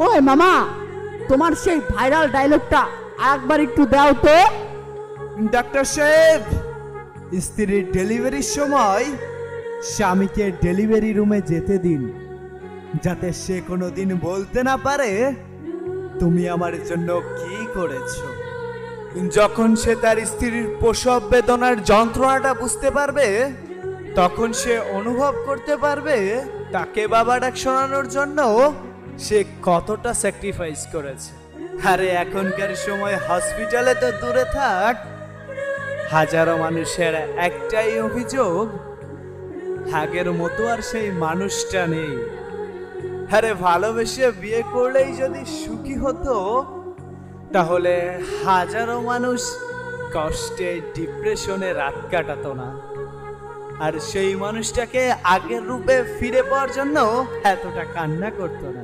ওই মামা, তোমার সেই ভাইরাল ডায়লগটা একবার একটু দাও তো। ডাক্তার সাহেব, স্ত্রীর ডেলিভারির সময় স্বামীকে ডেলিভারি রুমে যেতে দিন, যাতে সে কোনোদিন বলতে না পারে তুমি আমার জন্য কি করেছো। যখন সে তার স্ত্রীর প্রসব বেদনার যন্ত্রণাটা বুঝতে পারবে, তখন সে অনুভব করতে পারবে তাকে বাবা ডাক শোনানোর জন্য সে কতটা স্যাক্রিফাইস করেছে। আরে এখনকার সময় হসপিটালে তো দূরে থাক, হাজারো মানুষের একটাই অভিযোগ, আগের মতো আর সেই মানুষটা নেই। আরে ভালোবেসে বিয়ে করলেই যদি সুখী হতো, তাহলে হাজারো মানুষ কষ্টে ডিপ্রেশনে রাত কাটাতো না, আর সেই মানুষটাকে আগের রূপে ফিরে পাওয়ার জন্য এতটা কান্না করতো না।